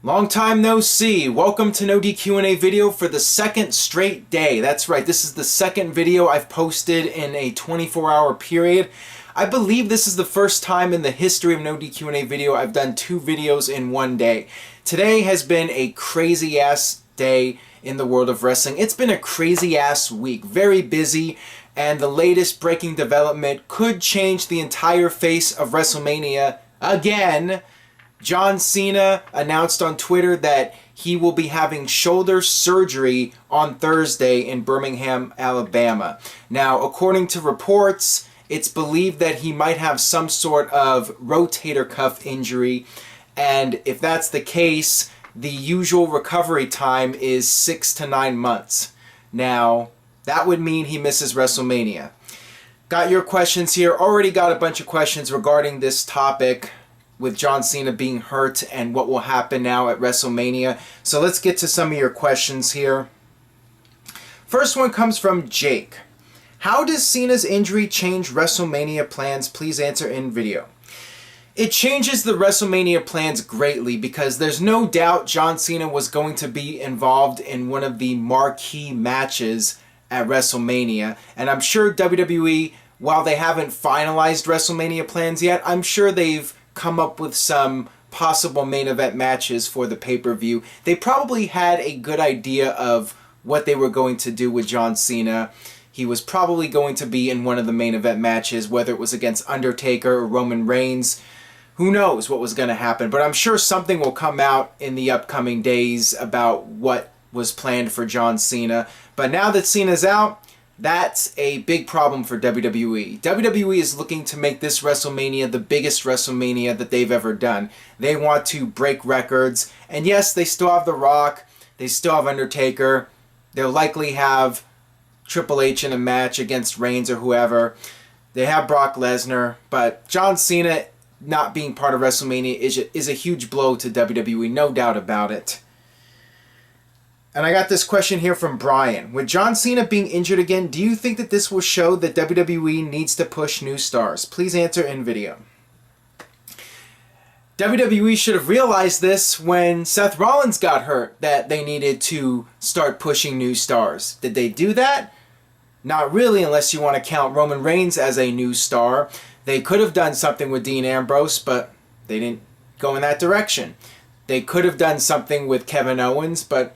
Long time no see. Welcome to NoDQ&A video for the second straight day. That's right, this is the second video I've posted in a 24-hour period. I believe this is the first time in the history of NoDQ&A video I've done two videos in one day. Today has been a crazy ass day in the world of wrestling. It's been a crazy ass week, very busy, and the latest breaking development could change the entire face of WrestleMania again. John Cena announced on Twitter that he will be having shoulder surgery on Thursday in Birmingham, Alabama. Now, according to reports, it's believed that he might have some sort of rotator cuff injury, and if that's the case, the usual recovery time is 6 to 9 months. Now, that would mean he misses WrestleMania. Got your questions here. Already got a bunch of questions regarding this topic, with John Cena being hurt and what will happen now at WrestleMania. So let's get to some of your questions here. First one comes from Jake. How does Cena's injury change WrestleMania plans? Please answer in video. It changes the WrestleMania plans greatly because there's no doubt John Cena was going to be involved in one of the marquee matches at WrestleMania. And I'm sure WWE, while they haven't finalized WrestleMania plans yet, I'm sure they've come up with some possible main event matches for the pay-per-view. They probably had a good idea of what they were going to do with John Cena. He was probably going to be in one of the main event matches, whether it was against Undertaker or Roman Reigns. Who knows what was going to happen, but I'm sure something will come out in the upcoming days about what was planned for John Cena. But now that Cena's out, that's a big problem for WWE. WWE is looking to make this WrestleMania the biggest WrestleMania that they've ever done. They want to break records. And yes, they still have The Rock. They still have Undertaker. They'll likely have Triple H in a match against Reigns or whoever. They have Brock Lesnar. But John Cena not being part of WrestleMania is a huge blow to WWE, no doubt about it. And I got this question here from Brian. With John Cena being injured again, do you think that this will show that WWE needs to push new stars? Please answer in video. WWE should have realized this when Seth Rollins got hurt, that they needed to start pushing new stars. Did they do that? Not really, unless you want to count Roman Reigns as a new star. They could have done something with Dean Ambrose, but they didn't go in that direction. They could have done something with Kevin Owens, but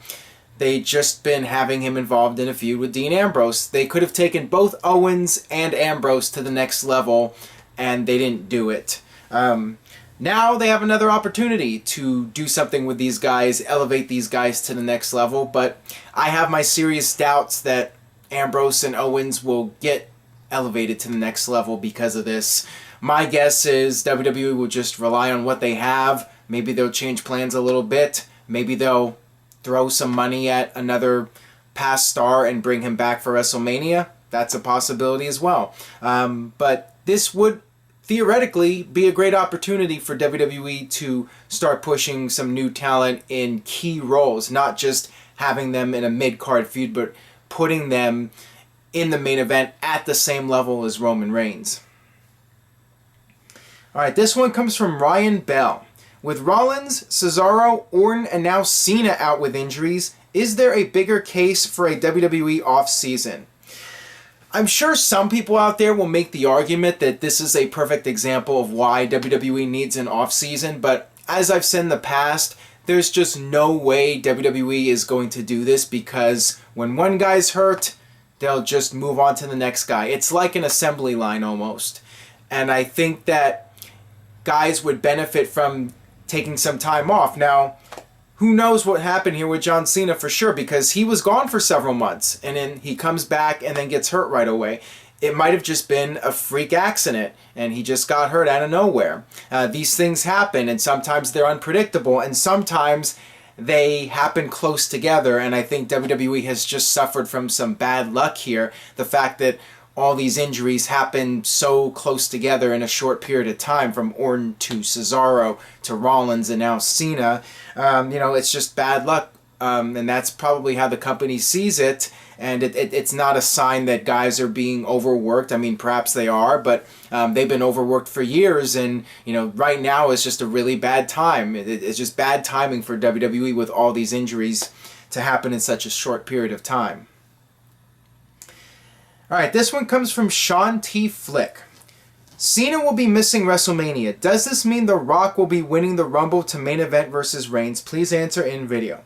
they just been having him involved in a feud with Dean Ambrose. They could have taken both Owens and Ambrose to the next level, and they didn't do it. Now they have another opportunity to do something with these guys, elevate these guys to the next level, but I have my serious doubts that Ambrose and Owens will get elevated to the next level because of this. My guess is WWE will just rely on what they have. Maybe they'll change plans a little bit. Maybe they'll throw some money at another past star and bring him back for WrestleMania. That's a possibility as well. But this would theoretically be a great opportunity for WWE to start pushing some new talent in key roles, not just having them in a mid-card feud, but putting them in the main event at the same level as Roman Reigns. Alright, this one comes from Ryan Bell. With Rollins, Cesaro, Orton, and now Cena out with injuries, is there a bigger case for a WWE off-season? I'm sure some people out there will make the argument that this is a perfect example of why WWE needs an off-season, but as I've said in the past, there's just no way WWE is going to do this because when one guy's hurt, they'll just move on to the next guy. It's like an assembly line almost. And I think that guys would benefit from taking some time off. Now, who knows what happened here with John Cena for sure, because he was gone for several months and then he comes back and then gets hurt right away. It might have just been a freak accident and he just got hurt out of nowhere. These things happen and sometimes they're unpredictable and sometimes they happen close together, and I think WWE has just suffered from some bad luck here. The fact that all these injuries happen so close together in a short period of time, from Orton to Cesaro to Rollins and now Cena. It's just bad luck, and that's probably how the company sees it. and it's not a sign that guys are being overworked. I mean, perhaps they are, but they've been overworked for years, and right now is just a really bad time. It's just bad timing for WWE with all these injuries to happen in such a short period of time. All right, this one comes from Sean T. Flick. Cena will be missing WrestleMania. Does this mean The Rock will be winning the Rumble to main event versus Reigns? Please answer in video.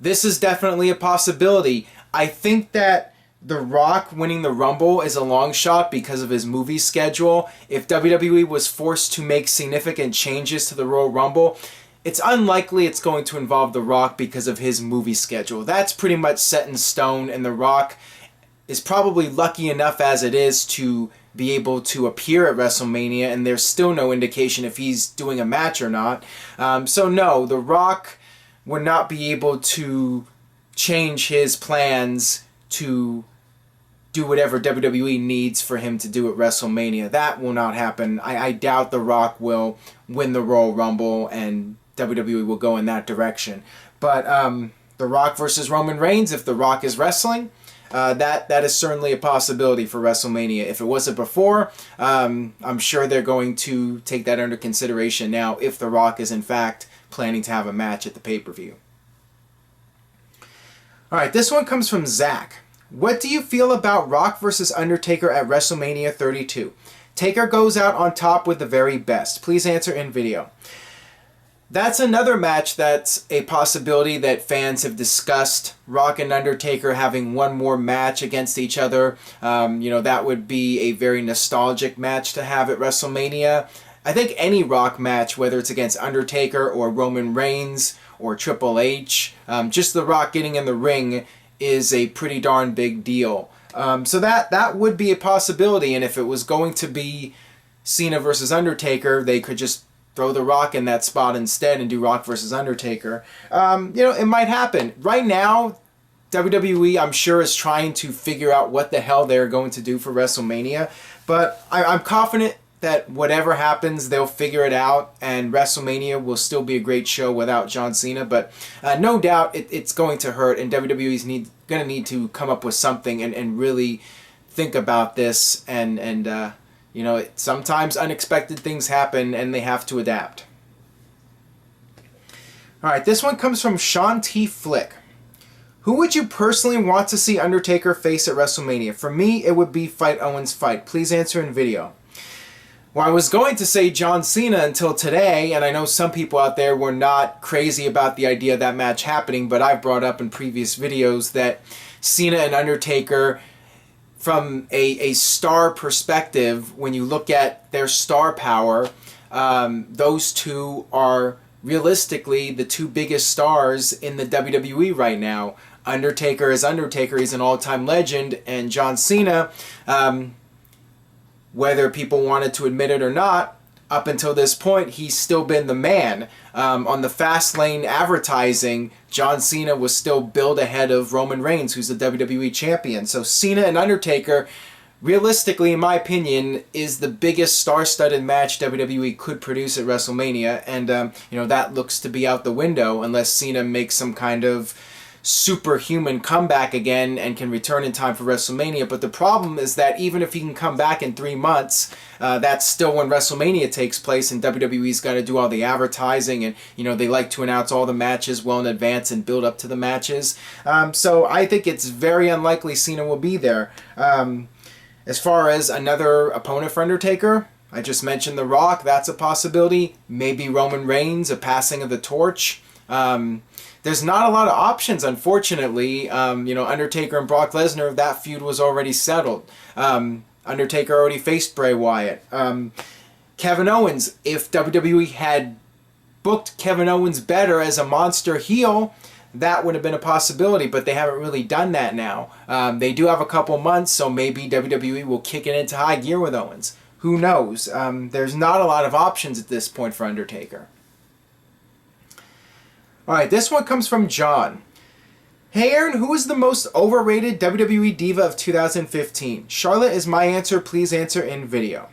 This is definitely a possibility. I think that The Rock winning the Rumble is a long shot because of his movie schedule. If WWE was forced to make significant changes to the Royal Rumble, it's unlikely it's going to involve The Rock because of his movie schedule. That's pretty much set in stone, and The Rock is probably lucky enough as it is to be able to appear at WrestleMania, and there's still no indication if he's doing a match or not. So no, The Rock would not be able to change his plans to do whatever WWE needs for him to do at WrestleMania. That will not happen. I doubt The Rock will win the Royal Rumble and WWE will go in that direction. But The Rock versus Roman Reigns, if The Rock is wrestling, that is certainly a possibility for WrestleMania. If it wasn't before, I'm sure they're going to take that under consideration now if The Rock is in fact planning to have a match at the pay-per-view. Alright, this one comes from Zach. What do you feel about Rock versus Undertaker at WrestleMania 32? Taker goes out on top with the very best. Please answer in video. That's another match that's a possibility that fans have discussed. Rock and Undertaker having one more match against each other. That would be a very nostalgic match to have at WrestleMania. I think any Rock match, whether it's against Undertaker or Roman Reigns or Triple H, just The Rock getting in the ring is a pretty darn big deal. So that would be a possibility, and if it was going to be Cena versus Undertaker, they could just throw The Rock in that spot instead and do Rock versus Undertaker. It might happen. Right now, WWE, I'm sure, is trying to figure out what the hell they're going to do for WrestleMania, but I'm confident that whatever happens, they'll figure it out, and WrestleMania will still be a great show without John Cena, but no doubt it's going to hurt, and WWE's going to need to come up with something and really think about this, and sometimes unexpected things happen, and they have to adapt. Alright, this one comes from Sean T. Flick. Who would you personally want to see Undertaker face at WrestleMania? For me, it would be Fight Owens Fight. Please answer in video. Well, I was going to say John Cena until today, and I know some people out there were not crazy about the idea of that match happening, but I've brought up in previous videos that Cena and Undertaker, from a star perspective, when you look at their star power, those two are realistically the two biggest stars in the WWE right now. Undertaker is Undertaker, he's an all-time legend, and John Cena, whether people wanted to admit it or not, up until this point, he's still been the man. On the Fastlane advertising, John Cena was still billed ahead of Roman Reigns, who's the WWE champion. So Cena and Undertaker, realistically, in my opinion, is the biggest star-studded match WWE could produce at WrestleMania. And, that looks to be out the window unless Cena makes some kind of superhuman comeback again and can return in time for WrestleMania. But the problem is that even if he can come back in 3 months, that's still when WrestleMania takes place, and WWE's got to do all the advertising, and they like to announce all the matches well in advance and build up to the matches. So I think it's very unlikely Cena will be there. As far as another opponent for Undertaker, I just mentioned The Rock. That's a possibility. Maybe Roman Reigns, a passing of the torch. There's not a lot of options, unfortunately. Undertaker and Brock Lesnar, that feud was already settled. Undertaker already faced Bray Wyatt. Kevin Owens, if WWE had booked Kevin Owens better as a monster heel, that would have been a possibility, but they haven't really done that now. They do have a couple months, so maybe WWE will kick it into high gear with Owens. Who knows? There's not a lot of options at this point for Undertaker. Alright, this one comes from John. Hey Aaron, who is the most overrated WWE Diva of 2015? Charlotte is my answer. Please answer in video.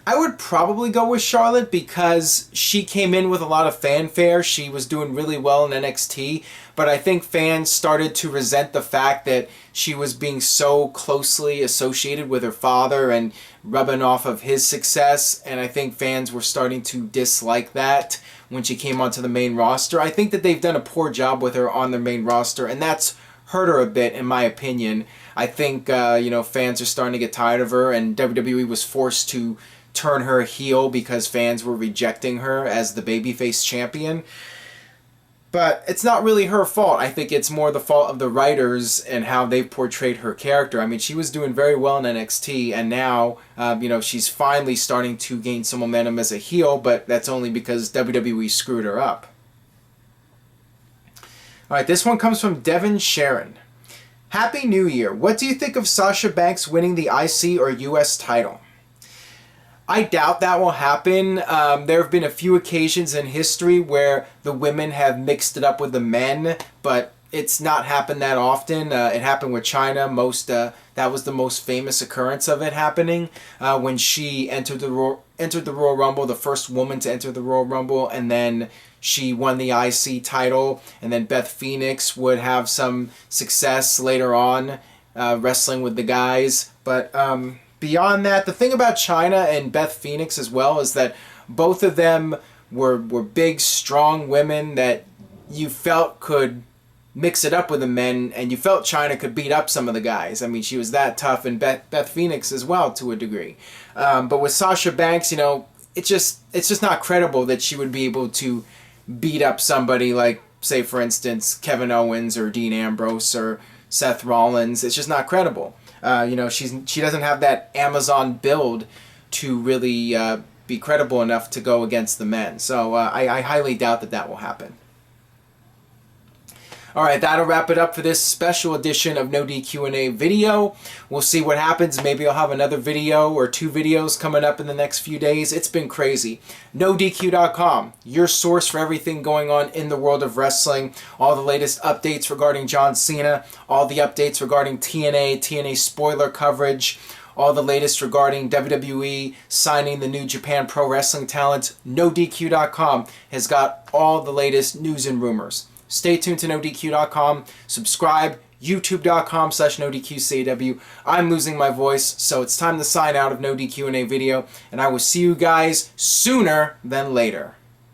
I would probably go with Charlotte because she came in with a lot of fanfare. She was doing really well in NXT, but I think fans started to resent the fact that she was being so closely associated with her father and rubbing off of his success, and I think fans were starting to dislike that when she came onto the main roster. I think that they've done a poor job with her on the main roster, and that's hurt her a bit, in my opinion. I think, fans are starting to get tired of her, and WWE was forced to turn her heel because fans were rejecting her as the babyface champion. But it's not really her fault. I think it's more the fault of the writers and how they've portrayed her character. I mean, she was doing very well in NXT, and now, she's finally starting to gain some momentum as a heel, but that's only because WWE screwed her up. All right, this one comes from Devin Sharon. Happy New Year. What do you think of Sasha Banks winning the IC or US title? I doubt that will happen. There have been a few occasions in history where the women have mixed it up with the men, but it's not happened that often. It happened with Chyna. That was the most famous occurrence of it happening when she entered the Royal Rumble, the first woman to enter the Royal Rumble, and then she won the IC title. And then Beth Phoenix would have some success later on wrestling with the guys, but beyond that, the thing about Chyna and Beth Phoenix as well is that both of them were big, strong women that you felt could mix it up with the men, and you felt Chyna could beat up some of the guys. I mean, she was that tough, and Beth Phoenix as well to a degree. But with Sasha Banks, it's just not credible that she would be able to beat up somebody like, say, for instance, Kevin Owens or Dean Ambrose or Seth Rollins. It's just not credible. She doesn't have that Amazon build to really be credible enough to go against the men. So I highly doubt that will happen. All right, that'll wrap it up for this special edition of NoDQ&A video. We'll see what happens. Maybe I'll have another video or 2 videos coming up in the next few days. It's been crazy. NoDQ.com, your source for everything going on in the world of wrestling. All the latest updates regarding John Cena, all the updates regarding TNA spoiler coverage, all the latest regarding WWE signing the New Japan Pro Wrestling talent. NoDQ.com has got all the latest news and rumors. Stay tuned to NoDQ.com. Subscribe. YouTube.com/NoDQCAW. I'm losing my voice, so it's time to sign out of NoDQ&A video, and I will see you guys sooner than later.